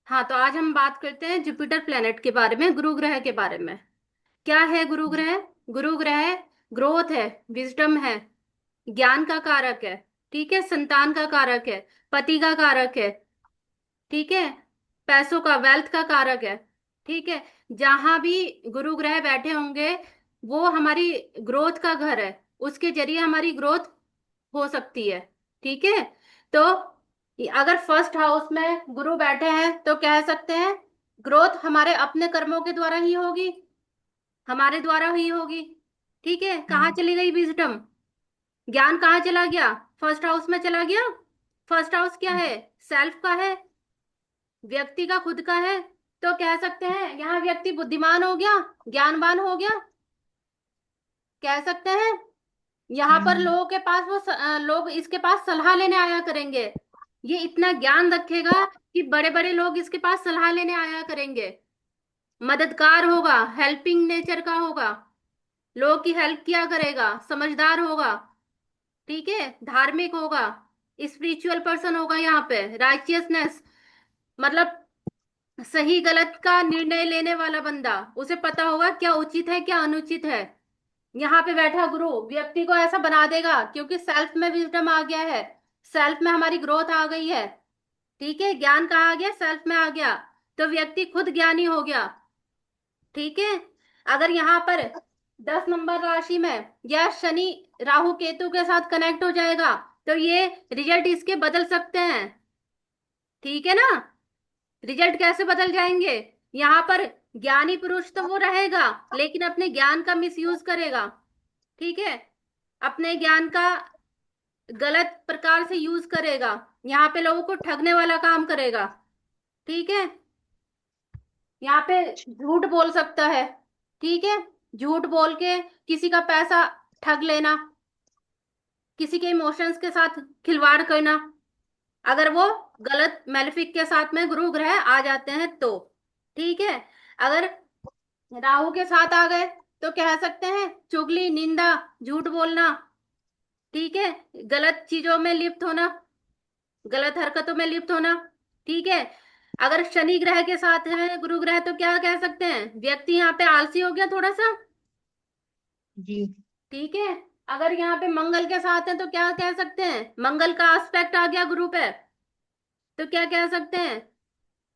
हाँ, तो आज हम बात करते हैं जुपिटर प्लेनेट के बारे में, गुरु ग्रह के बारे में। क्या है गुरु ग्रह? गुरु ग्रह ग्रोथ है, विजडम है, ज्ञान का कारक है, ठीक है, संतान का कारक है, पति का कारक है, ठीक है, पैसों का, वेल्थ का कारक है, ठीक है। जहां भी गुरु ग्रह बैठे होंगे वो हमारी ग्रोथ का घर है, उसके जरिए हमारी ग्रोथ हो सकती है, ठीक है। तो अगर फर्स्ट हाउस में गुरु बैठे हैं तो कह सकते हैं ग्रोथ हमारे अपने कर्मों के द्वारा ही होगी, हमारे द्वारा ही होगी, ठीक है। कहाँ हाँ। चली गई विजडम? ज्ञान कहाँ चला गया? फर्स्ट हाउस में चला गया। फर्स्ट हाउस क्या है? सेल्फ का है, व्यक्ति का खुद का है। तो कह सकते हैं यहाँ व्यक्ति बुद्धिमान हो गया, ज्ञानवान हो गया, कह सकते हैं। यहाँ पर हम्म। लोगों के पास लोग इसके पास सलाह लेने आया करेंगे। ये इतना ज्ञान रखेगा कि बड़े बड़े लोग इसके पास सलाह लेने आया करेंगे। मददगार होगा, हेल्पिंग नेचर का होगा, लोगों की हेल्प किया करेगा, समझदार होगा, ठीक है, धार्मिक होगा, स्पिरिचुअल पर्सन होगा। यहाँ पे राइचियसनेस मतलब सही गलत का निर्णय लेने वाला बंदा, उसे पता होगा क्या उचित है क्या अनुचित है। यहाँ पे बैठा गुरु व्यक्ति को ऐसा बना देगा क्योंकि सेल्फ में विजडम आ गया है, सेल्फ में हमारी ग्रोथ आ गई है, ठीक है। ज्ञान कहाँ आ गया? सेल्फ में आ गया, तो व्यक्ति खुद ज्ञानी हो गया, ठीक है। अगर यहाँ पर 10 नंबर राशि में या शनि राहु केतु के साथ कनेक्ट हो जाएगा तो ये रिजल्ट इसके बदल सकते हैं, ठीक है ना। रिजल्ट कैसे बदल जाएंगे? यहाँ पर ज्ञानी पुरुष तो वो रहेगा लेकिन अपने ज्ञान का मिसयूज करेगा, ठीक है, अपने ज्ञान का गलत प्रकार से यूज करेगा, यहाँ पे लोगों को ठगने वाला काम करेगा, ठीक है। यहाँ पे झूठ बोल सकता है, ठीक है, झूठ बोल के किसी का पैसा ठग लेना, किसी के इमोशंस के साथ खिलवाड़ करना, अगर वो गलत मैलेफिक के साथ में गुरु ग्रह आ जाते हैं तो, ठीक है। अगर राहु के साथ आ गए तो कह सकते हैं चुगली, निंदा, झूठ बोलना, ठीक है, गलत चीजों में लिप्त होना, गलत हरकतों में लिप्त होना, ठीक है। अगर शनि ग्रह के साथ है गुरु ग्रह तो क्या कह सकते हैं? व्यक्ति यहाँ पे आलसी हो गया थोड़ा सा, जी। ठीक है। अगर यहाँ पे मंगल के साथ है तो क्या कह सकते हैं? मंगल का एस्पेक्ट आ गया गुरु पे तो क्या कह सकते हैं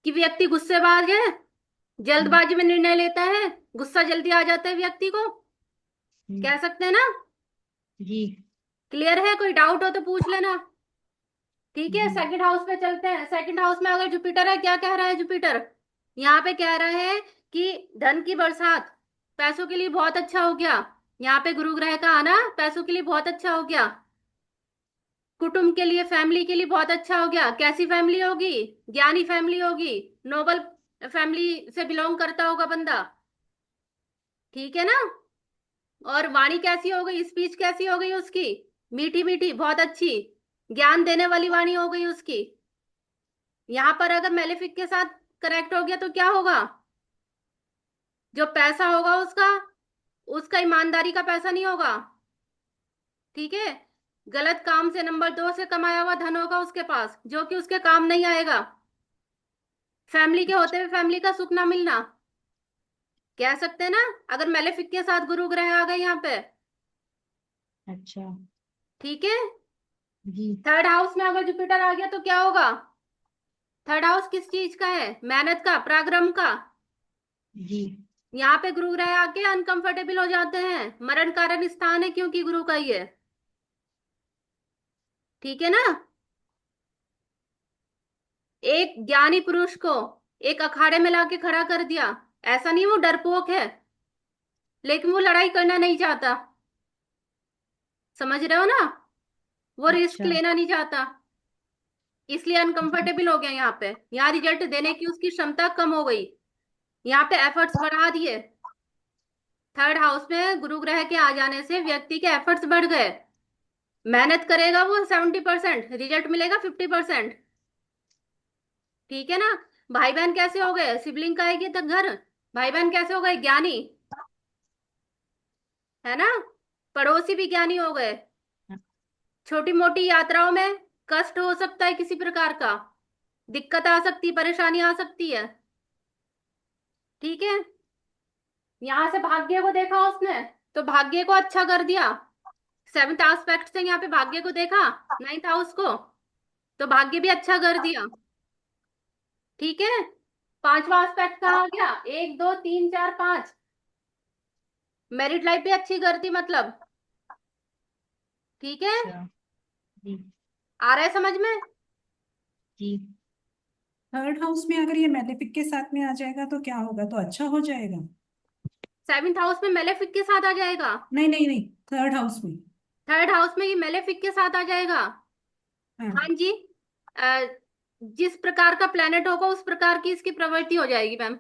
कि व्यक्ति गुस्सेबाज है, हम्म। जल्दबाजी में निर्णय लेता है, गुस्सा जल्दी आ जाता है व्यक्ति को, हम्म। कह सकते हैं ना। जी। क्लियर है? कोई डाउट हो तो पूछ लेना, ठीक है। जी। सेकंड हाउस पे चलते हैं। सेकंड हाउस में अगर जुपिटर है, क्या कह रहा है जुपिटर? यहाँ पे कह रहा है कि धन की बरसात, पैसों के लिए बहुत अच्छा हो गया। यहाँ पे गुरु ग्रह का आना पैसों के लिए बहुत अच्छा हो गया, कुटुंब के लिए, फैमिली के लिए बहुत अच्छा हो गया। कैसी फैमिली होगी? ज्ञानी फैमिली होगी, नोबल फैमिली से बिलोंग करता होगा बंदा, ठीक है ना। और वाणी कैसी हो गई? स्पीच कैसी हो गई उसकी? मीठी मीठी, बहुत अच्छी, ज्ञान देने वाली वाणी हो गई उसकी। यहाँ पर अगर मेलेफिक के साथ करेक्ट हो गया तो क्या होगा? जो पैसा होगा उसका, उसका ईमानदारी का पैसा नहीं होगा, ठीक है। गलत काम से, नंबर 2 से कमाया हुआ धन होगा उसके पास जो कि उसके काम नहीं आएगा। फैमिली के होते हुए फैमिली का सुख ना मिलना, कह सकते हैं ना। अगर मेलेफिक के साथ गुरु ग्रह आ गए यहाँ पे, अच्छा। ठीक है। जी। थर्ड हाउस में अगर जुपिटर आ गया तो क्या होगा? थर्ड हाउस किस चीज का है? मेहनत का, पराक्रम का। जी। यहाँ पे गुरु ग्रह आके अनकंफर्टेबल हो जाते हैं, मरण कारण स्थान है क्योंकि गुरु का ही है, ठीक है ना। एक ज्ञानी पुरुष को एक अखाड़े में लाके खड़ा कर दिया, ऐसा नहीं वो डरपोक है, लेकिन वो लड़ाई करना नहीं चाहता, समझ रहे हो ना। वो रिस्क अच्छा। लेना नहीं चाहता, इसलिए अनकंफर्टेबल हो गया। यहाँ पे यहाँ रिजल्ट देने की उसकी क्षमता कम हो गई, यहाँ पे एफर्ट्स बढ़ा दिए। थर्ड हाउस में गुरु ग्रह के आ जाने से व्यक्ति के एफर्ट्स बढ़ गए। मेहनत करेगा वो 70%, रिजल्ट मिलेगा 50%, ठीक है ना। भाई बहन कैसे हो गए? सिबलिंग का है तक घर, भाई बहन कैसे हो गए? ज्ञानी, है ना। पड़ोसी भी ज्ञानी हो गए। छोटी मोटी यात्राओं में कष्ट हो सकता है किसी प्रकार का, दिक्कत आ सकती है, परेशानी आ सकती है। ठीक है। यहाँ से भाग्य को देखा उसने, तो भाग्य को अच्छा कर दिया। सेवंथ एस्पेक्ट से यहाँ पे भाग्य को देखा, नाइन्थ हाउस को, तो भाग्य भी अच्छा कर दिया। ठीक है। पांचवा एस्पेक्ट कहाँ आ गया, एक दो तीन चार पांच, मैरिड लाइफ भी अच्छी कर दी मतलब। ठीक है। अच्छा। जी। आ रहा है समझ में? जी। थर्ड हाउस में अगर ये मैलेफिक के साथ में आ जाएगा तो क्या होगा, तो अच्छा हो जाएगा? सेवंथ हाउस में मेलेफिक के साथ आ जाएगा। नहीं नहीं नहीं, थर्ड हाउस में। थर्ड हाउस में ये मेलेफिक के साथ आ जाएगा। हाँ हाँ। जी। अ, जिस प्रकार का प्लेनेट होगा उस प्रकार की इसकी प्रवृत्ति हो जाएगी मैम।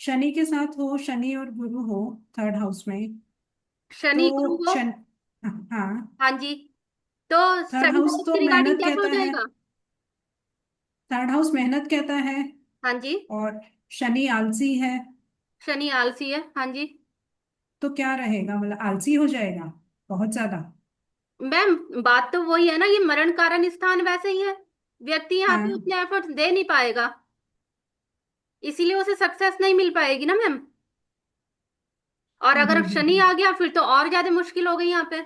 शनि के साथ हो, शनि और गुरु हो थर्ड हाउस में, शनि गुरु तो को। हाँ। हाँ जी। तो थर्ड सेवंथ हाउस हाउस तो के रिगार्डिंग मेहनत कैसा हो कहता है। जाएगा? थर्ड हाउस मेहनत कहता है। हाँ जी। और शनि आलसी है। शनि आलसी है, हाँ जी। तो क्या रहेगा, मतलब आलसी हो जाएगा बहुत ज्यादा? मैम बात तो वही है ना, ये मरण कारण स्थान वैसे ही है, व्यक्ति यहाँ पे हाँ। उतने एफर्ट्स दे नहीं पाएगा, इसीलिए उसे सक्सेस नहीं मिल पाएगी ना मैम। और अगर शनि आ गया फिर तो और ज्यादा मुश्किल हो गई यहाँ पे।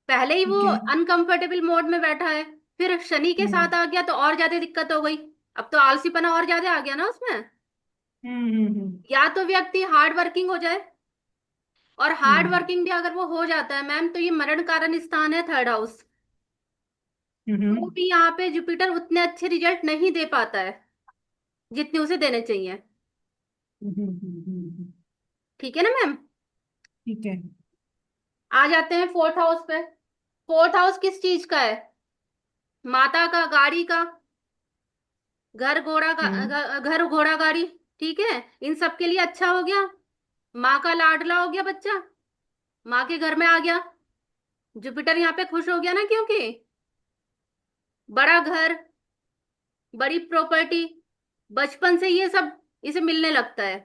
पहले ही वो ठीक है। अनकंफर्टेबल मोड में बैठा है, फिर शनि के हम्म साथ आ गया तो और ज्यादा दिक्कत हो गई। अब तो आलसीपना और ज्यादा आ गया ना उसमें। या तो व्यक्ति हार्ड वर्किंग हो जाए, और हार्ड हम्म वर्किंग भी अगर वो हो जाता है मैम, तो ये मरण कारण स्थान है थर्ड हाउस, तो हम्म भी यहाँ पे जुपिटर उतने अच्छे रिजल्ट नहीं दे पाता है जितने उसे देने चाहिए। ठीक है ना मैम? ठीक है। आ जाते हैं फोर्थ हाउस पे। फोर्थ हाउस किस चीज का है? माता का, गाड़ी का, घर घोड़ा का, हम्म घर घोड़ा गाड़ी। ठीक है। इन सब के लिए अच्छा हो गया। माँ का लाडला हो गया बच्चा, माँ के घर में आ गया। जुपिटर यहाँ पे खुश हो गया ना, क्योंकि बड़ा घर, बड़ी प्रॉपर्टी, बचपन से ये सब इसे मिलने लगता है।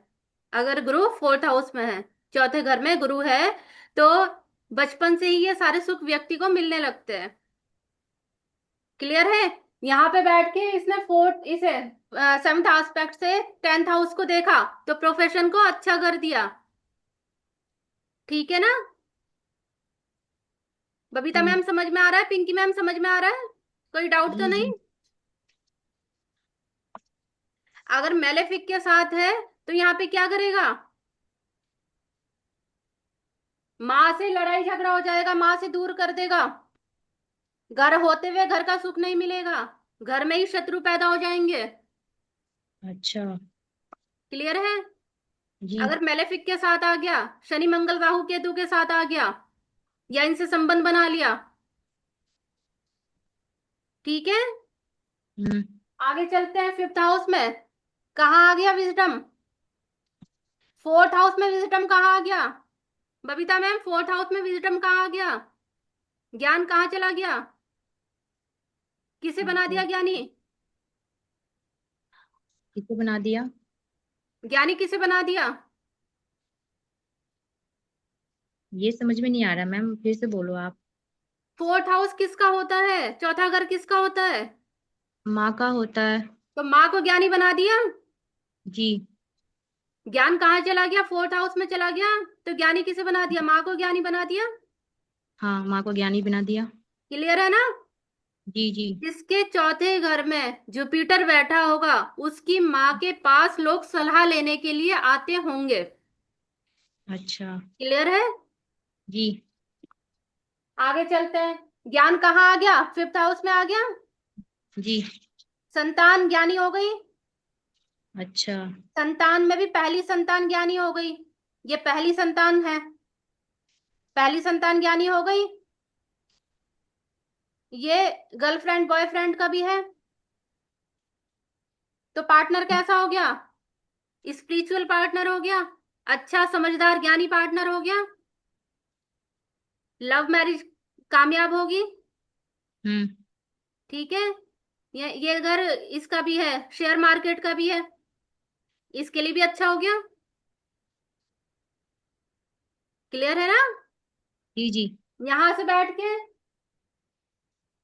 अगर गुरु फोर्थ हाउस में है, चौथे घर में गुरु है, तो बचपन से ही ये सारे सुख व्यक्ति को मिलने लगते हैं। क्लियर है? यहाँ पे बैठ के इसने फोर्थ इसे सेवंथ एस्पेक्ट से टेंथ हाउस को देखा, तो प्रोफेशन को अच्छा कर दिया। ठीक है ना? बबीता जी। मैम समझ में आ रहा है? पिंकी मैम समझ में आ रहा है? कोई डाउट तो जी। नहीं? जी। अगर मेलेफिक के साथ है तो यहाँ पे क्या करेगा? माँ से लड़ाई झगड़ा हो जाएगा, माँ से दूर कर देगा, घर होते हुए घर का सुख नहीं मिलेगा, घर में ही शत्रु पैदा हो जाएंगे। अच्छा। क्लियर है? जी। अगर मेलेफिक के साथ आ गया, शनि मंगल राहु केतु के साथ आ गया, या इनसे संबंध बना लिया। ठीक है। हम्म। आगे चलते हैं फिफ्थ हाउस में। कहाँ आ गया विजडम? फोर्थ हाउस में विजडम कहाँ आ गया? बबीता मैम फोर्थ हाउस में विजडम कहाँ आ गया? ज्ञान कहाँ चला गया? किसे बना दिया ज्ञानी? किसे बना दिया? ज्ञानी किसे बना दिया? ये समझ में नहीं आ रहा मैम, फिर से बोलो आप। फोर्थ हाउस किसका होता है, चौथा घर किसका होता है? माँ का होता है। तो माँ को ज्ञानी बना दिया। जी। ज्ञान कहाँ चला गया? फोर्थ हाउस में चला गया। तो ज्ञानी किसे बना दिया? माँ को ज्ञानी बना दिया। हाँ, माँ को ज्ञानी बना दिया। क्लियर है ना? जी। जी। जिसके चौथे घर में जुपिटर बैठा होगा, उसकी माँ के पास लोग सलाह लेने के लिए आते होंगे। अच्छा। क्लियर है? जी। आगे चलते हैं। ज्ञान कहाँ आ गया? फिफ्थ हाउस में आ गया। जी। संतान ज्ञानी हो गई। अच्छा। संतान में भी पहली संतान ज्ञानी हो गई। ये पहली संतान है, पहली संतान ज्ञानी हो गई। ये गर्लफ्रेंड बॉयफ्रेंड का भी है। तो पार्टनर कैसा हो गया? स्पिरिचुअल पार्टनर हो गया, अच्छा समझदार ज्ञानी पार्टनर हो गया। लव मैरिज कामयाब होगी। हम्म। ठीक है। ये अगर इसका भी है, शेयर मार्केट का भी है, इसके लिए भी अच्छा हो गया। क्लियर है ना? जी। जी। यहां से बैठ के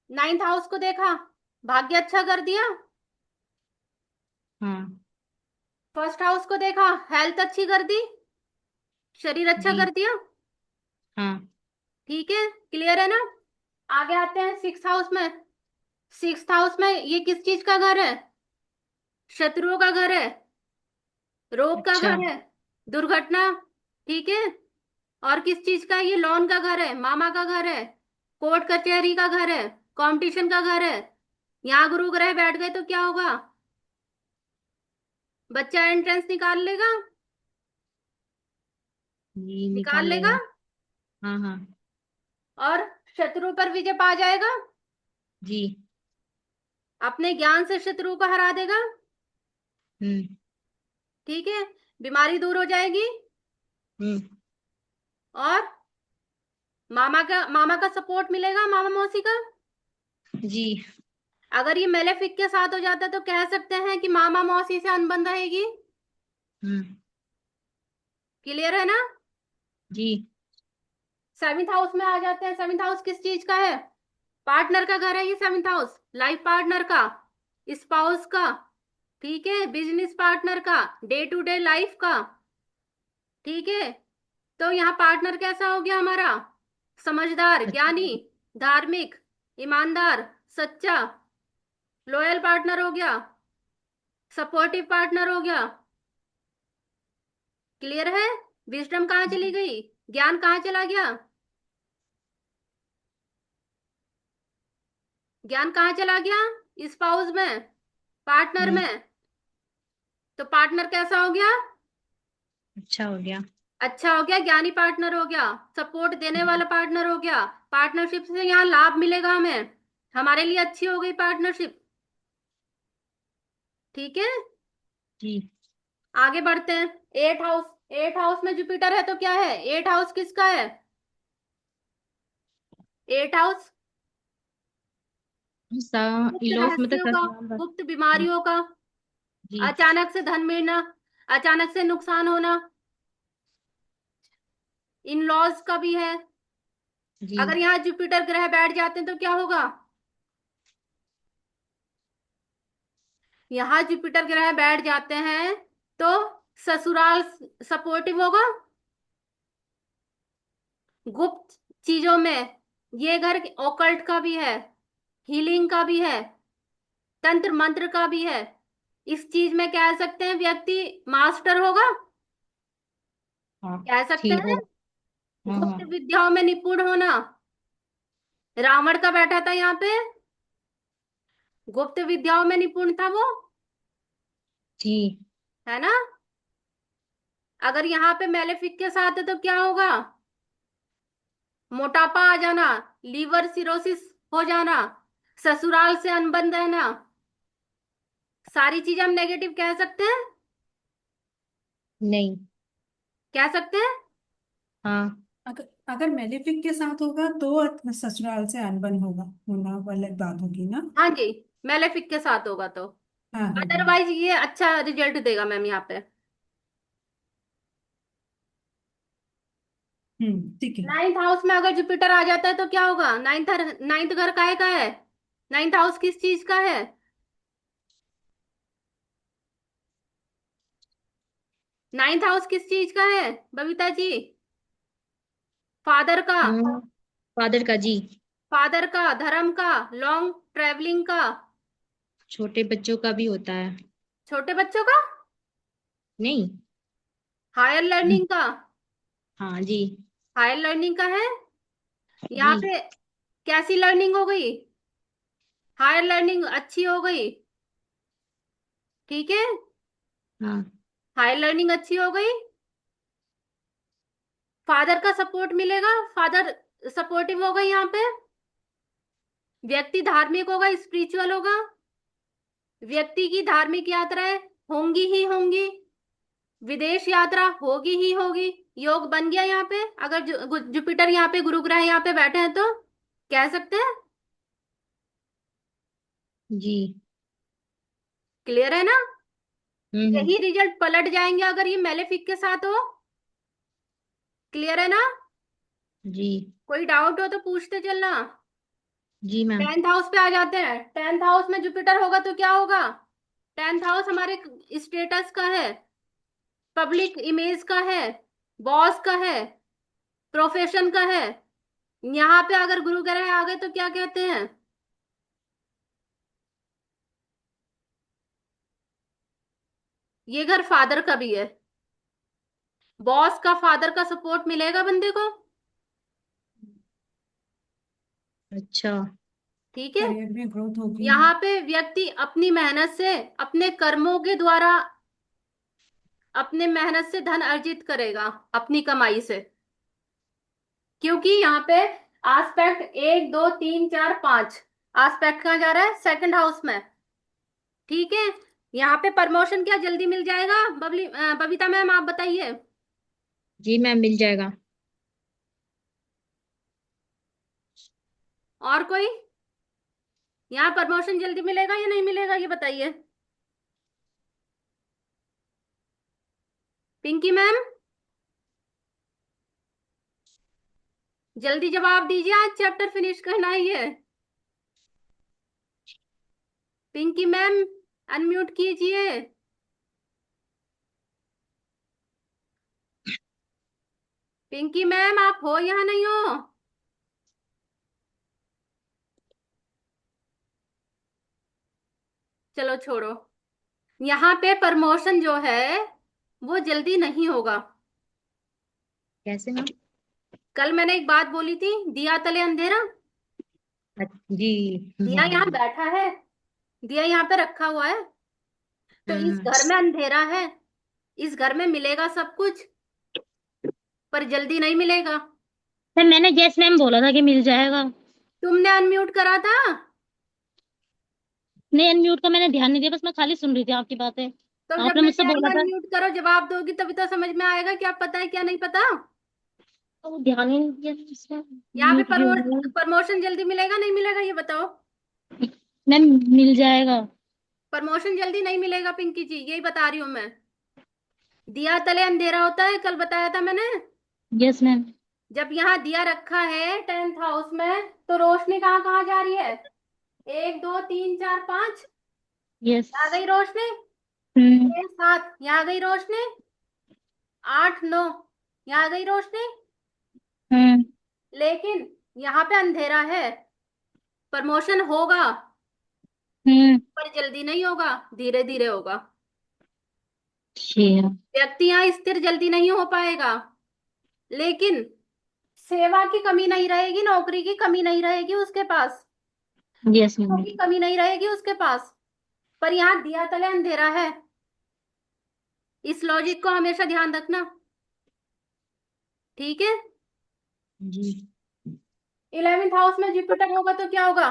नाइन्थ हाउस को देखा, भाग्य अच्छा कर दिया। हाँ। फर्स्ट हाउस को देखा, हेल्थ अच्छी कर दी, शरीर अच्छा जी। कर दिया। हाँ। ठीक है, क्लियर है ना। आगे आते हैं सिक्स हाउस में। सिक्स हाउस में ये किस चीज का घर है? शत्रुओं का घर है, रोग का अच्छा। घर है, दुर्घटना। ठीक है। और किस चीज का है? ये लोन का घर है, मामा का घर है, कोर्ट कचहरी का घर है, कंपटीशन का घर है। यहाँ गुरु ग्रह बैठ गए तो क्या होगा? बच्चा एंट्रेंस निकाल लेगा, जी निकाल निकाल लेगा। लेगा। हाँ हाँ। और शत्रु पर विजय पा जाएगा, जी। अपने ज्ञान से शत्रु को हरा देगा। हम्म। ठीक है, बीमारी दूर हो जाएगी। हम्म। और मामा का सपोर्ट मिलेगा, मामा मौसी का। जी। अगर ये मेलेफिक के साथ हो जाता है तो कह सकते हैं कि मामा मौसी से अनबन रहेगी। हम्म। क्लियर है ना। जी। सेवेंथ हाउस में आ जाते हैं। सेवेंथ हाउस किस चीज का है? पार्टनर का घर है ये सेवेंथ हाउस, लाइफ पार्टनर का, स्पाउस का। ठीक है, बिजनेस पार्टनर का, डे टू डे लाइफ का। ठीक है, तो यहाँ पार्टनर कैसा हो गया हमारा? समझदार, अच्छा। ज्ञानी, धार्मिक, ईमानदार, सच्चा, लॉयल पार्टनर हो गया, सपोर्टिव पार्टनर हो गया। क्लियर है। विजडम कहाँ चली जी। गई? ज्ञान कहाँ चला गया? ज्ञान कहाँ चला गया? स्पाउस में, पार्टनर हम्म। में। तो पार्टनर कैसा हो गया? अच्छा हो गया। अच्छा हो गया, ज्ञानी पार्टनर हो गया, सपोर्ट देने हम्म। वाला पार्टनर हो गया। पार्टनरशिप से यहाँ लाभ मिलेगा हमें, हमारे लिए अच्छी हो गई पार्टनरशिप। ठीक है, जी। आगे बढ़ते हैं। Eighth house. एट हाउस में जुपिटर है तो क्या है? एट हाउस किसका है? एट हाउस गुप्त इलॉस मतलब रहस्यों का, ससुराल गुप्त बीमारियों का, जी। अचानक से धन मिलना, अचानक से नुकसान होना, इन लॉज का भी है। जी। अगर यहाँ जुपिटर ग्रह बैठ जाते हैं तो क्या होगा? यहाँ जुपिटर ग्रह बैठ जाते हैं तो ससुराल सपोर्टिव होगा, गुप्त चीजों में। ये घर ओकल्ट का भी है, हीलिंग का भी है, तंत्र मंत्र का भी है। इस चीज में कह सकते हैं व्यक्ति मास्टर होगा, हाँ। कह सकते ठीक हैं। हो। हाँ हाँ। गुप्त विद्याओं में निपुण होना। रावण का बैठा था यहाँ पे, गुप्त विद्याओं में निपुण था वो, जी। है ना। अगर यहाँ पे मेलेफिक के साथ है तो क्या होगा? मोटापा आ जाना, लीवर सिरोसिस हो जाना, ससुराल से अनबन रहना। सारी चीज हम नेगेटिव कह सकते हैं, नहीं। कह सकते हैं। हाँ। अगर अगर मेलेफिक के साथ होगा तो ससुराल से अनबन होगा, होना अलग बात होगी ना। हाँ जी, मेलेफिक के साथ होगा तो। हाँ हाँ हाँ। अदरवाइज ये अच्छा रिजल्ट देगा मैम यहाँ पे। ठीक है। नाइन्थ हाउस में अगर जुपिटर आ जाता है तो क्या होगा? नाइन्थ नाइन्थ घर काहे का है? नाइन्थ हाउस किस चीज का है? नाइन्थ हाउस किस चीज का है बबीता जी? फादर का, हाँ। फादर का जी। फादर का, धर्म का, लॉन्ग ट्रेवलिंग का, छोटे बच्चों का भी होता है। छोटे बच्चों का, नहीं। हायर लर्निंग का। हाँ जी। हायर लर्निंग का है जी। यहाँ पे। कैसी लर्निंग हो गई? हायर लर्निंग अच्छी हो गई। ठीक है, हाँ। हायर लर्निंग अच्छी हो गई। फादर का सपोर्ट मिलेगा, फादर सपोर्टिव होगा यहाँ पे। व्यक्ति धार्मिक होगा, स्पिरिचुअल होगा। व्यक्ति की धार्मिक यात्राएं होंगी ही होंगी, विदेश यात्रा होगी ही होगी। योग बन गया यहाँ पे, अगर जुपिटर यहाँ पे, गुरु ग्रह यहाँ पे बैठे हैं तो कह सकते हैं। जी। क्लियर है ना। हम्म। यही रिजल्ट पलट जाएंगे अगर ये मेलेफिक के साथ हो। क्लियर है ना। जी। कोई डाउट हो तो पूछते चलना। जी मैम। 10th हाउस पे आ जाते हैं। 10th हाउस में जुपिटर होगा तो क्या होगा? 10th हाउस हमारे स्टेटस का है, पब्लिक इमेज का है, बॉस का है, प्रोफेशन का है। यहाँ पे अगर गुरु ग्रह आ गए तो क्या कहते हैं? ये घर फादर का भी है। बॉस का, फादर का सपोर्ट मिलेगा बंदे को। अच्छा। ठीक है। करियर में ग्रोथ होगी। यहाँ पे व्यक्ति अपनी मेहनत से, अपने कर्मों के द्वारा, अपने मेहनत से धन अर्जित करेगा, अपनी कमाई से। क्योंकि यहाँ पे आस्पेक्ट 1 2 3 4 5, आस्पेक्ट कहाँ जा रहा है? सेकंड हाउस में। ठीक है। यहाँ पे प्रमोशन क्या जल्दी मिल जाएगा? बबीता मैम आप बताइए। जी मैम, मिल जाएगा। और कोई? यहाँ प्रमोशन जल्दी मिलेगा या नहीं मिलेगा ये बताइए। पिंकी मैम जल्दी जवाब दीजिए, आज चैप्टर फिनिश करना ही है। पिंकी मैम अनम्यूट कीजिए। पिंकी मैम आप हो या नहीं हो? चलो छोड़ो। यहाँ पे प्रमोशन जो है वो जल्दी नहीं होगा। कैसे मैम? कल मैंने एक बात बोली थी, दिया तले अंधेरा। जी। दिया यहाँ बैठा है, दिया यहाँ पे रखा हुआ है। तो इस हम्म। घर में अंधेरा है, इस घर में मिलेगा सब कुछ, पर जल्दी नहीं मिलेगा। मैम मैंने यस मैम बोला था कि मिल जाएगा। तुमने अनम्यूट करा था। नहीं, अनम्यूट का मैंने ध्यान नहीं दिया, बस मैं खाली सुन रही थी आपकी बातें। तो जब आपने मैं मुझसे कह रही बोला हूँ था। अनम्यूट करो, जवाब दोगी तभी तो समझ में आएगा क्या पता है क्या नहीं पता। तो ध्यान ही नहीं दिया इसमें। यहाँ पे म्यूट भी हो गया। प्रमोशन जल्दी मिलेगा नहीं मिलेगा ये बताओ। मैम मिल जाएगा। प्रमोशन जल्दी नहीं मिलेगा पिंकी जी, यही बता रही हूँ मैं। दिया तले अंधेरा होता है, कल बताया था मैंने। Yes ma'am. जब यहाँ दिया रखा है 10th हाउस में तो रोशनी कहाँ कहाँ जा रही है? 1 2 3 4 5, यस। आ गई रोशनी। हम्म। 6 7, यहाँ आ गई रोशनी। 8 9, यहाँ आ गई रोशनी। हम्म। लेकिन यहाँ पे अंधेरा है। प्रमोशन होगा हम्म। पर जल्दी नहीं होगा, धीरे धीरे होगा। अच्छा। व्यक्ति यहाँ स्थिर जल्दी नहीं हो पाएगा। लेकिन सेवा की कमी नहीं रहेगी, नौकरी की कमी नहीं रहेगी उसके पास, यस मैम। की कमी नहीं रहेगी उसके पास। पर यहाँ दिया तले अंधेरा है। इस लॉजिक को हमेशा ध्यान रखना। ठीक है। जी। 11th हाउस में जुपिटर होगा तो क्या होगा?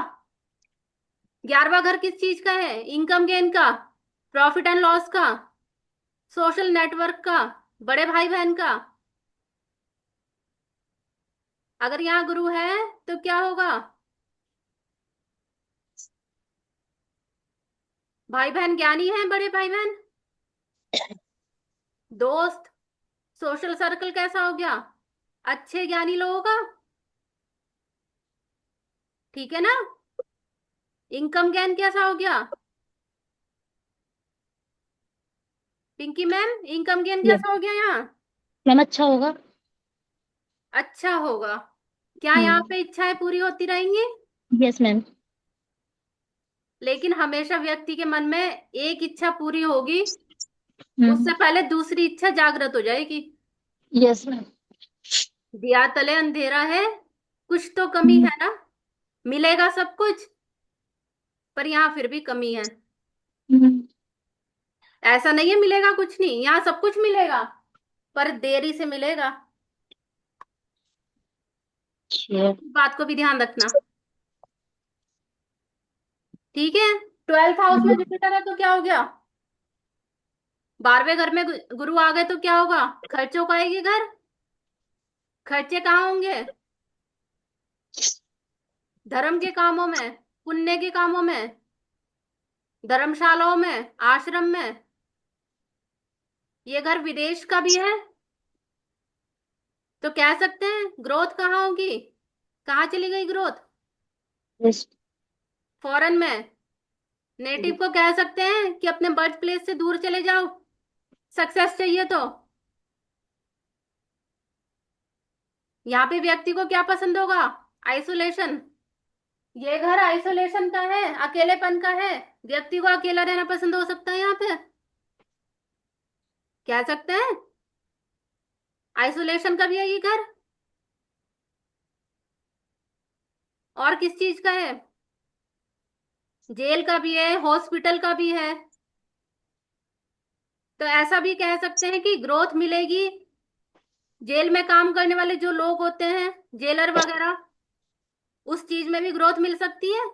11वां घर किस चीज का है? इनकम गेन का, प्रॉफिट एंड लॉस का, सोशल नेटवर्क का, बड़े भाई बहन का। अगर यहाँ गुरु है तो क्या होगा? भाई बहन ज्ञानी है, बड़े भाई बहन, दोस्त, सोशल सर्कल कैसा हो गया? अच्छे ज्ञानी लोगों का। ठीक है ना? इनकम गेन कैसा हो गया? Pinky ma'am income gain yes कैसा हो गया यहाँ? मैम, अच्छा होगा। अच्छा होगा। क्या यहाँ हम्म। पे इच्छाएं पूरी होती रहेंगी? Yes ma'am. लेकिन हमेशा व्यक्ति के मन में एक इच्छा पूरी होगी, हम्म। उससे पहले दूसरी इच्छा जागृत हो जाएगी। Yes ma'am. दिया तले अंधेरा है, कुछ तो कमी हम्म। है ना। मिलेगा सब कुछ, पर यहाँ फिर भी कमी है। हम्म। ऐसा नहीं है मिलेगा कुछ नहीं, यहाँ सब कुछ मिलेगा, पर देरी से मिलेगा। अच्छा। इस बात को भी ध्यान रखना। ठीक है। 12th हाउस में जुपिटर है तो क्या हो गया? 12वें घर में गुरु आ गए तो क्या होगा? खर्चों का आएगी घर। खर्चे कहाँ होंगे? धर्म के कामों में, पुण्य के कामों में, धर्मशालाओं में, आश्रम में। ये घर विदेश का भी है तो कह सकते हैं ग्रोथ कहाँ होगी? कहाँ चली गई ग्रोथ? यस। फॉरेन में नेटिव को कह सकते हैं कि अपने बर्थ प्लेस से दूर चले जाओ, सक्सेस चाहिए तो। यहाँ पे व्यक्ति को क्या पसंद होगा? आइसोलेशन। ये घर आइसोलेशन का है, अकेलेपन का है। व्यक्ति को अकेला रहना पसंद हो सकता है यहाँ पे, कह सकते हैं। आइसोलेशन का भी है ये घर। और किस चीज का है? जेल का भी है, हॉस्पिटल का भी है। तो ऐसा भी कह सकते हैं कि ग्रोथ मिलेगी। जेल में काम करने वाले जो लोग होते हैं, जेलर वगैरह, उस चीज में भी ग्रोथ मिल सकती है।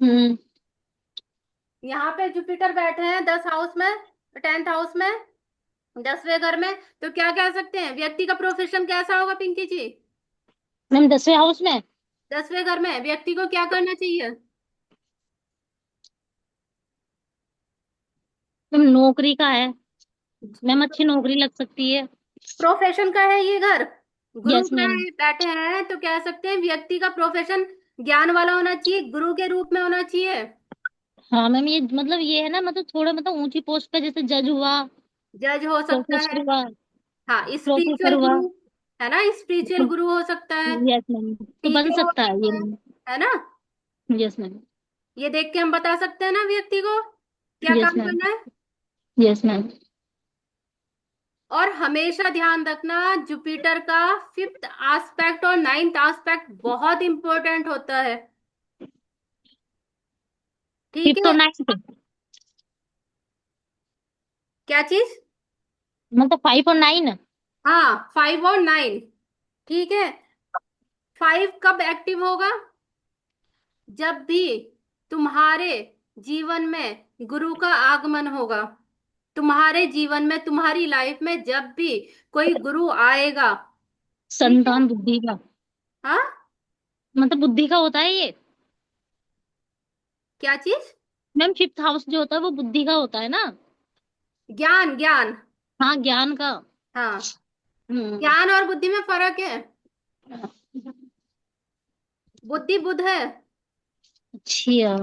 हम्म। यहाँ पे जुपिटर बैठे हैं 10 हाउस में, 10th हाउस में, 10वें घर में। तो क्या कह सकते हैं, व्यक्ति का प्रोफेशन कैसा होगा पिंकी जी? मैम 10वें हाउस में 10वें घर में व्यक्ति को क्या करना चाहिए? मैम नौकरी का है। मैम अच्छी नौकरी लग सकती है। प्रोफेशन का है ये घर। गुरु यस मैम। ग्रह बैठे हैं तो कह सकते हैं व्यक्ति का प्रोफेशन ज्ञान वाला होना चाहिए, गुरु के रूप में होना चाहिए। हाँ मैम, ये मतलब ये है ना, मतलब थोड़ा मतलब ऊंची पोस्ट पे, जैसे जज हुआ, जज हो सकता प्रोफेसर है। हुआ, हाँ, प्रोफेसर स्पिरिचुअल हुआ। गुरु, है ना, स्पिरिचुअल गुरु हो सकता है। यस मैम, तो बन टीचर हो सकता है ये सकता मैम। है ना। Yes ma'am. ये देख के हम बता सकते हैं ना व्यक्ति को क्या यस काम मैम। करना है। Yes ma'am. और हमेशा ध्यान रखना, जुपिटर का 5th एस्पेक्ट और 9th एस्पेक्ट बहुत इंपॉर्टेंट होता है। ठीक फिफ्थ है। और नाइन्थ, क्या चीज? मतलब 5 और 9। हाँ, 5 और 9। ठीक है। 5 कब एक्टिव होगा? जब भी तुम्हारे जीवन में गुरु का आगमन होगा। तुम्हारे जीवन में, तुम्हारी लाइफ में जब भी कोई गुरु आएगा। ठीक है। संतान बुद्धि का, हाँ। मतलब बुद्धि का होता है ये। क्या चीज? मैम 5th हाउस जो होता है वो बुद्धि का होता है ना। ज्ञान, ज्ञान। हाँ, ज्ञान का। हाँ। हम्म। ज्ञान और बुद्धि में फर्क है। बुद्धि बुध है। अच्छा।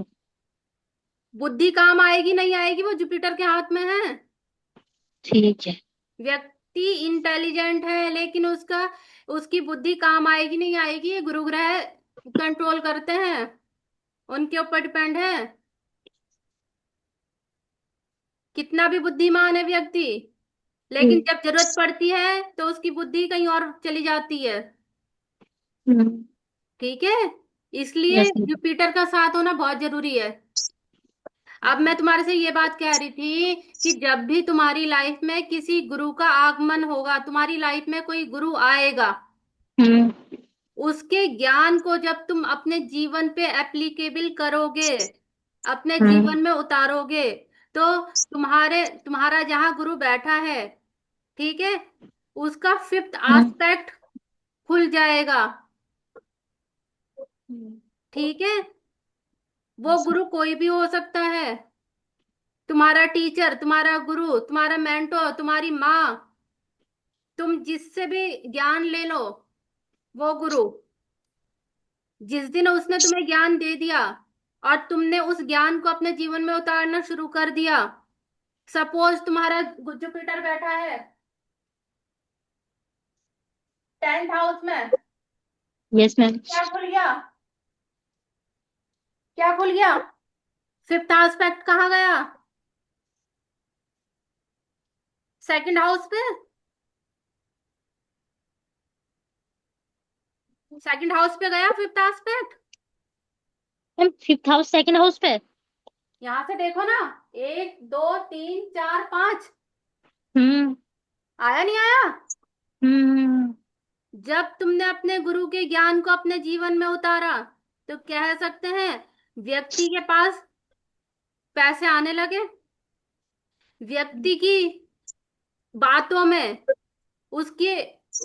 बुद्धि काम आएगी नहीं आएगी वो जुपिटर के हाथ में है। ठीक है। व्यक्ति इंटेलिजेंट है लेकिन उसका, उसकी बुद्धि काम आएगी नहीं आएगी, ये गुरु ग्रह कंट्रोल करते हैं, उनके ऊपर डिपेंड है। कितना भी बुद्धिमान है व्यक्ति, लेकिन हम्म। जब जरूरत पड़ती है तो उसकी बुद्धि कहीं और चली जाती है। हम्म। ठीक है। इसलिए यस मैम। जुपिटर का साथ होना बहुत जरूरी है। अब मैं तुम्हारे से ये बात कह रही थी कि जब भी तुम्हारी लाइफ में किसी गुरु का आगमन होगा, तुम्हारी लाइफ में कोई गुरु आएगा, हम्म। उसके ज्ञान को जब तुम अपने जीवन पे एप्लीकेबल करोगे, अपने हम्म। जीवन में उतारोगे, तो तुम्हारा जहां गुरु बैठा है, ठीक है, उसका 5th एस्पेक्ट खुल जाएगा। ठीक है। वो गुरु कोई भी हो सकता है। तुम्हारा टीचर, तुम्हारा गुरु, तुम्हारा मेंटोर, तुम्हारी माँ, तुम जिससे भी ज्ञान ले लो, वो गुरु जिस दिन उसने तुम्हें ज्ञान दे दिया और तुमने उस ज्ञान को अपने जीवन में उतारना शुरू कर दिया। सपोज तुम्हारा जुपिटर बैठा है 10th हाउस में। Yes ma'am. क्या खुल गया? क्या खुल गया? 5th एस्पेक्ट कहाँ गया? 2nd हाउस पे। 2nd हाउस पे गया 5th aspect. Ma'am 5th house 2nd house पे। यहां से देखो ना, 1 2 3 4 5। हम्म। आया नहीं आया? हम्म। जब तुमने अपने गुरु के ज्ञान को अपने जीवन में उतारा, तो कह सकते हैं व्यक्ति के पास पैसे आने लगे। व्यक्ति की बातों में, उसकी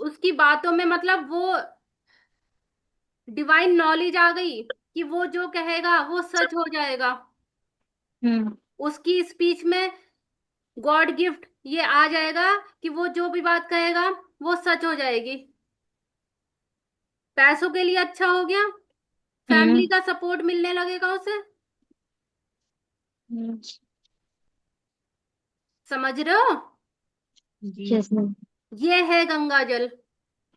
उसकी बातों में मतलब वो डिवाइन नॉलेज आ गई कि वो जो कहेगा वो सच हो जाएगा। हम्म। उसकी स्पीच में गॉड गिफ्ट ये आ जाएगा कि वो जो भी बात कहेगा वो सच हो जाएगी। पैसों के लिए अच्छा हो गया, हम्म। फैमिली का सपोर्ट मिलने लगेगा उसे। हम्म। समझ रहे हो? जी। जैसे। ये है गंगा जल।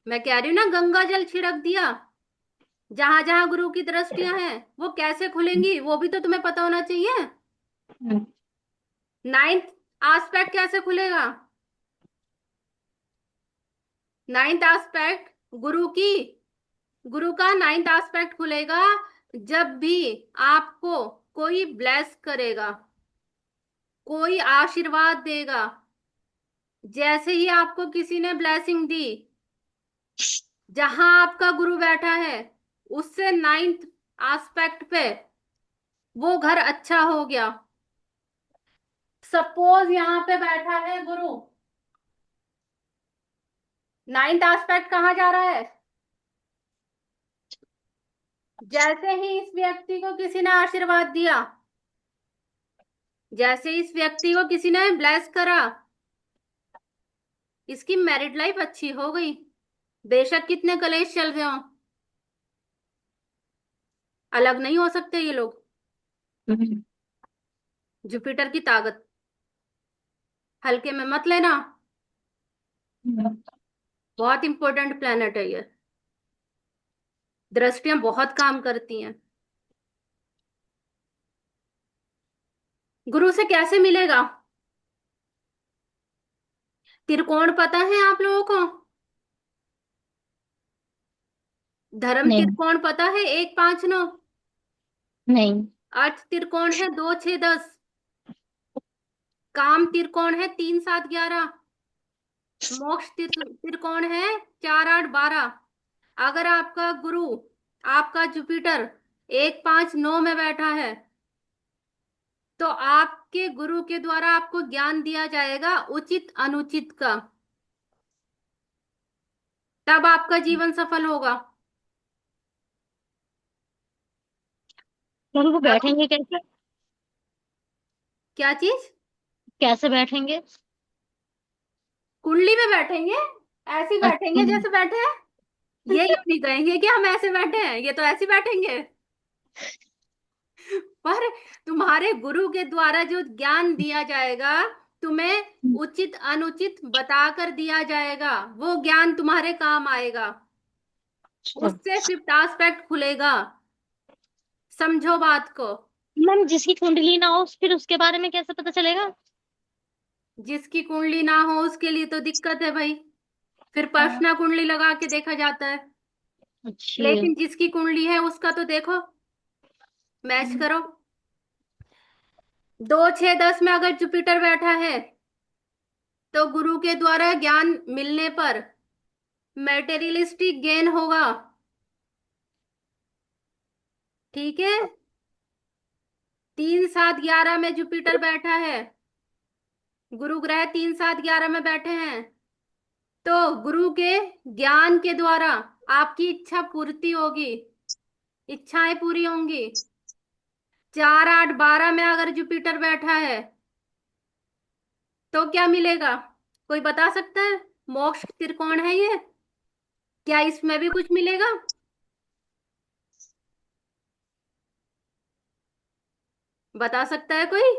मैं कह रही हूँ ना, गंगा जल छिड़क दिया। जहां जहां गुरु की दृष्टियां हैं वो कैसे खुलेंगी वो भी तो तुम्हें पता होना चाहिए। हम्म। नाइन्थ आस्पेक्ट कैसे खुलेगा? नाइन्थ आस्पेक्ट गुरु की, गुरु का नाइन्थ आस्पेक्ट खुलेगा जब भी आपको कोई ब्लेस करेगा, कोई आशीर्वाद देगा। जैसे ही आपको किसी ने ब्लेसिंग दी, जहां आपका गुरु बैठा है उससे नाइन्थ आस्पेक्ट पे वो घर अच्छा हो गया। सपोज यहाँ पे बैठा है गुरु, नाइन्थ आस्पेक्ट कहाँ जा रहा है? जैसे ही इस व्यक्ति को किसी ने आशीर्वाद दिया, जैसे इस व्यक्ति को किसी ने ब्लेस करा, इसकी मैरिड लाइफ अच्छी हो गई। बेशक कितने कलेश चल रहे हो, अलग नहीं हो सकते ये लोग। हम्म। जुपिटर की ताकत हल्के में मत लेना। बहुत इंपॉर्टेंट प्लेनेट है ये। दृष्टियां बहुत काम करती हैं। गुरु से कैसे मिलेगा? त्रिकोण पता है आप लोगों को? धर्म नहीं। त्रिकोण पता है? 1 5 9। नहीं। अर्थ त्रिकोण है 2 6 10। काम त्रिकोण है 3 7 11। मोक्ष त्रिकोण है 4 8 12। अगर आपका गुरु, आपका जुपिटर 1 5 9 में बैठा है, तो आपके गुरु के द्वारा आपको ज्ञान दिया जाएगा उचित अनुचित का। तब आपका जीवन सफल होगा। तो वो अब बैठेंगे कैसे? क्या चीज? कैसे बैठेंगे? कुंडली में बैठेंगे। ऐसे ही अच्छा। बैठेंगे जैसे बैठे हैं। ये यूं नहीं कहेंगे कि हम ऐसे बैठे हैं, ये तो ऐसे ही बैठेंगे। पर तुम्हारे गुरु के द्वारा जो ज्ञान दिया जाएगा, तुम्हें उचित अनुचित बताकर दिया जाएगा, वो ज्ञान तुम्हारे काम आएगा। उससे फिफ्थ एस्पेक्ट खुलेगा। समझो बात को। मैम, जिसकी कुंडली ना हो फिर उसके बारे में कैसे पता चलेगा? जिसकी कुंडली ना हो उसके लिए तो दिक्कत है भाई। फिर हाँ। प्रश्न कुंडली लगा के देखा जाता है। अच्छा। लेकिन जिसकी कुंडली है उसका तो देखो, मैच करो। 2 6 10 में अगर जुपिटर बैठा है, तो गुरु के द्वारा ज्ञान मिलने पर मेटेरियलिस्टिक गेन होगा। ठीक है। 3 7 11 में जुपिटर बैठा है, गुरु ग्रह 3 7 11 में बैठे हैं, तो गुरु के ज्ञान के द्वारा आपकी इच्छा पूर्ति होगी, इच्छाएं पूरी होंगी। 4 8 12 में अगर जुपिटर बैठा है, तो क्या मिलेगा? कोई बता सकता है? मोक्ष त्रिकोण है ये, क्या इसमें भी कुछ मिलेगा? बता सकता है कोई?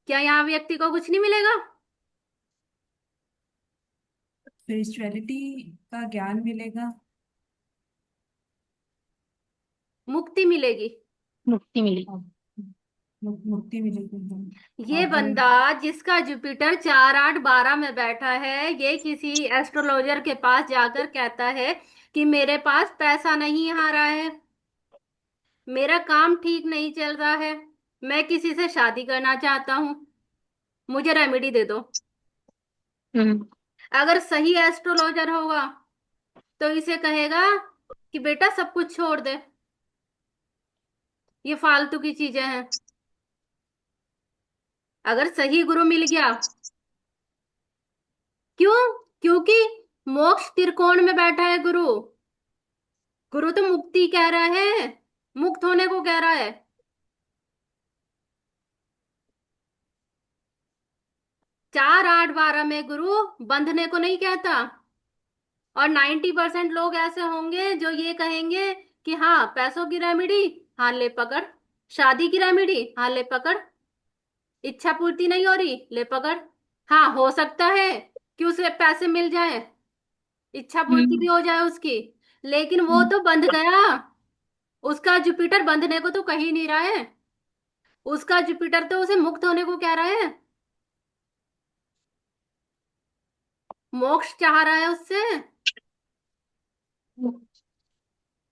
क्या यहाँ व्यक्ति को कुछ नहीं मिलेगा? स्पिरिचुअलिटी का ज्ञान मिलेगा। मुक्ति मिलेगी। मुक्ति मिली। और मुक्ति मिलेगी एकदम। ये और जो बंदा जिसका जुपिटर 4 8 12 में बैठा है, ये किसी एस्ट्रोलॉजर के पास जाकर कहता है कि मेरे पास पैसा नहीं आ रहा है, मेरा काम ठीक नहीं चल रहा है, मैं किसी से शादी करना चाहता हूँ, मुझे रेमेडी दे दो। हम्म। अगर सही एस्ट्रोलॉजर होगा तो इसे कहेगा कि बेटा सब कुछ छोड़ दे, ये फालतू की चीजें हैं। अगर सही गुरु मिल गया, क्यों? क्योंकि मोक्ष त्रिकोण में बैठा है गुरु। गुरु तो मुक्ति कह रहा है, मुक्त होने को कह रहा है। 4 8 12 में गुरु बंधने को नहीं कहता। और 90% लोग ऐसे होंगे जो ये कहेंगे कि हाँ पैसों की रेमेडी, हाँ ले पकड़। शादी की रेमेडी, हाँ ले पकड़। इच्छा पूर्ति नहीं हो रही, ले पकड़। हाँ हो सकता है कि उसे पैसे मिल जाए, इच्छा पूर्ति भी हम्म। हो जाए उसकी, लेकिन वो हम्म। तो बंध गया। उसका जुपिटर बंधने को तो कहीं नहीं रहा है। उसका जुपिटर तो उसे मुक्त होने को कह रहा है, मोक्ष चाह रहा है उससे।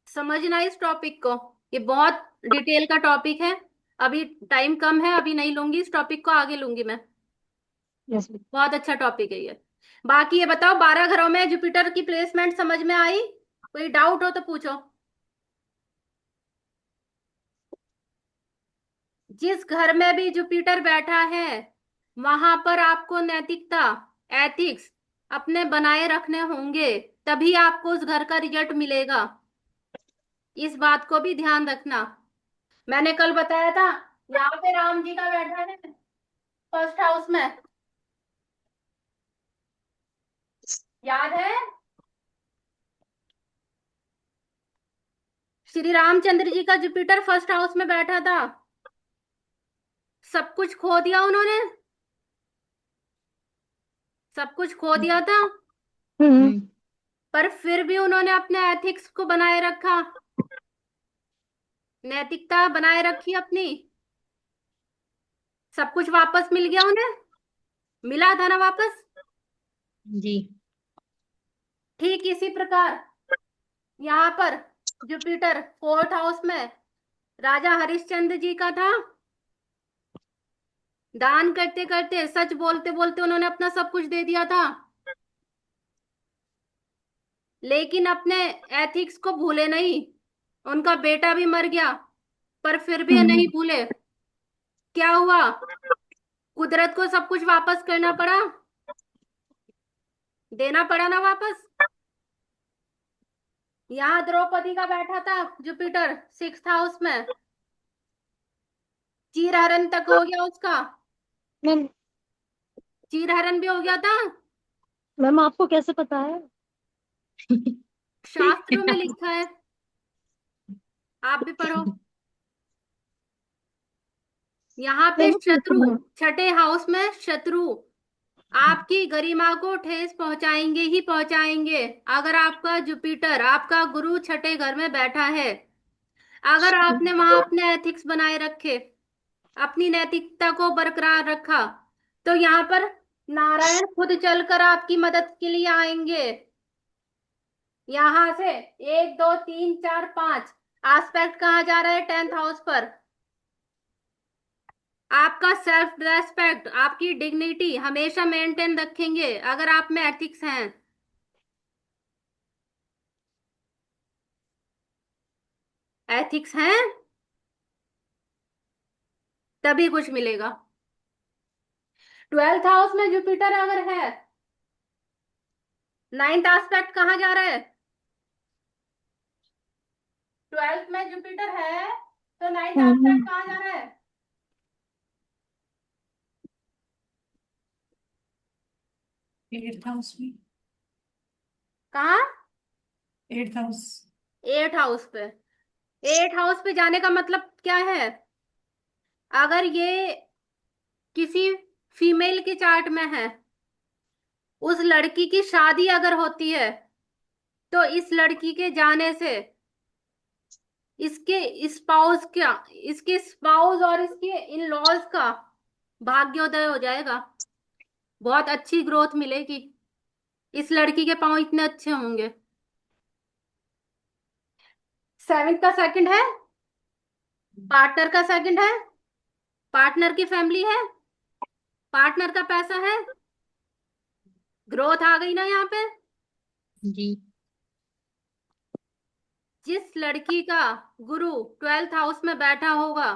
समझना इस टॉपिक को, ये बहुत डिटेल का टॉपिक है। अभी टाइम कम है, अभी नहीं लूंगी इस टॉपिक को, आगे लूंगी मैं। यस। बहुत अच्छा टॉपिक है ये। बाकी ये बताओ, 12 घरों में जुपिटर की प्लेसमेंट समझ में आई? कोई डाउट हो तो पूछो। जिस घर में भी जुपिटर बैठा है वहां पर आपको नैतिकता, एथिक्स अपने बनाए रखने होंगे, तभी आपको उस घर का रिजल्ट मिलेगा। इस बात को भी ध्यान रखना। मैंने कल बताया था, यहाँ पे राम जी का बैठा है फर्स्ट हाउस में, याद है? श्री रामचंद्र जी का जुपिटर फर्स्ट हाउस में बैठा था। सब कुछ खो दिया उन्होंने, सब कुछ खो दिया था, हम्म। पर फिर भी उन्होंने अपने एथिक्स को बनाए रखा, नैतिकता बनाए रखी अपनी। सब कुछ वापस मिल गया उन्हें, मिला था ना वापस। जी। ठीक इसी प्रकार यहाँ पर जुपिटर फोर्थ हाउस में राजा हरिश्चंद्र जी का था। दान करते करते, सच बोलते बोलते उन्होंने अपना सब कुछ दे दिया था, लेकिन अपने एथिक्स को भूले नहीं। उनका बेटा भी मर गया, पर फिर भी ये हम्म। नहीं भूले। क्या हुआ? कुदरत को सब कुछ वापस करना पड़ा, देना पड़ा ना वापस। यहाँ द्रौपदी का बैठा था जुपिटर सिक्स्थ हाउस में, चीरहरण तक हो गया उसका, मैम। चीरहरण भी हो गया था। मैम आपको कैसे पता है? शास्त्रों में लिखा है, आप भी पढ़ो। यहाँ पे मैम शत्रु, छठे हाउस में शत्रु आपकी गरिमा को ठेस पहुंचाएंगे ही पहुंचाएंगे। अगर आपका जुपिटर, आपका गुरु छठे घर में बैठा है, अगर आपने वहां अपने एथिक्स बनाए रखे, अपनी नैतिकता को बरकरार रखा, तो यहाँ पर नारायण खुद चलकर आपकी मदद के लिए आएंगे। यहां से 1 2 3 4 5 एस्पेक्ट कहा जा रहा है 10th हाउस पर। आपका सेल्फ रेस्पेक्ट, आपकी डिग्निटी हमेशा मेंटेन रखेंगे अगर आप में एथिक्स हैं। एथिक्स हैं तभी कुछ मिलेगा। 12th हाउस में जुपिटर अगर है, 9th एस्पेक्ट कहाँ जा रहा है? 12th में जुपिटर है तो 9th हम्म। एस्पेक्ट कहाँ जा रहा है? 8th हाउस में। कहाँ? 8th house. 8th हाउस पे। 8th हाउस पे जाने का मतलब क्या है? अगर ये किसी फीमेल के चार्ट में है, उस लड़की की शादी अगर होती है, तो इस लड़की के जाने से इसके स्पाउस का, इसके स्पाउस और इसके इन लॉज का भाग्योदय हो जाएगा। बहुत अच्छी ग्रोथ मिलेगी, इस लड़की के पांव इतने अच्छे होंगे। 7th का सेकंड है, पार्टनर का सेकंड है, पार्टनर की फैमिली है, पार्टनर का पैसा है, ग्रोथ आ गई ना यहाँ पे। जी। जिस लड़की का गुरु 12th हाउस में बैठा होगा,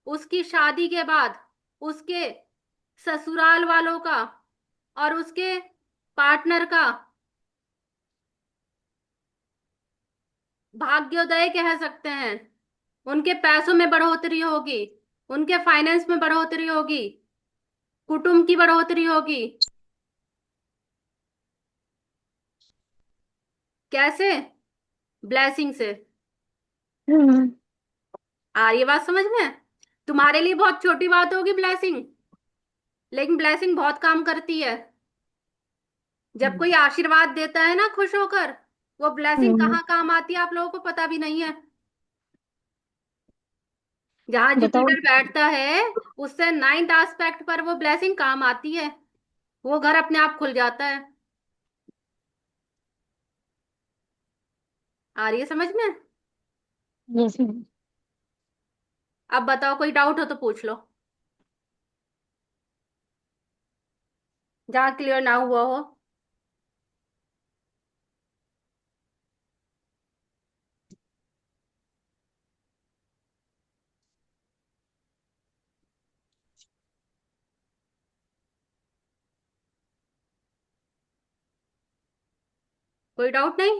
उसकी शादी के बाद उसके ससुराल वालों का और उसके पार्टनर का भाग्योदय कह सकते हैं। उनके पैसों में बढ़ोतरी होगी, उनके फाइनेंस में बढ़ोतरी होगी, कुटुंब की बढ़ोतरी होगी। कैसे? ब्लेसिंग से। हम्म। आ रही है बात समझ में? तुम्हारे लिए बहुत छोटी बात होगी ब्लेसिंग, लेकिन ब्लेसिंग बहुत काम करती है। जब कोई आशीर्वाद देता है ना खुश होकर, वो ब्लेसिंग हम्म। कहाँ काम आती है आप लोगों को पता भी नहीं है। जहां बताओ। जुपिटर बैठता है, उससे नाइन्थ एस्पेक्ट पर वो ब्लेसिंग काम आती है। वो घर अपने आप खुल जाता है। आ रही है समझ में? जैसे। अब बताओ, कोई डाउट हो तो पूछ लो, जहाँ क्लियर ना हुआ हो। कोई डाउट नहीं?